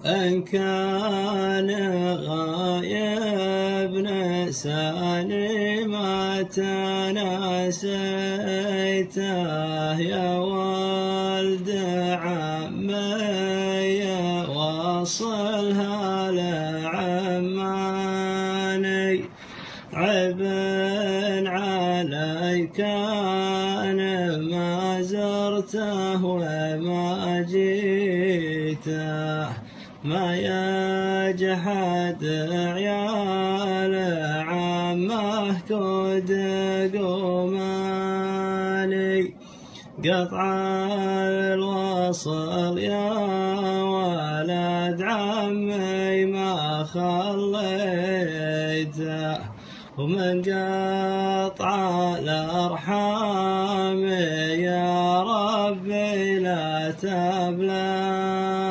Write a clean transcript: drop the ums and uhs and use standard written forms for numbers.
إن كان غايب نساني ما تناسيته يا ولد عمي وصلها لعماني عيب عليك أنا ما زرته وما جيته ما يجحد عيال عمه كود قوماني قطع الوصل يا ولد عمي ما خليته ومن قطع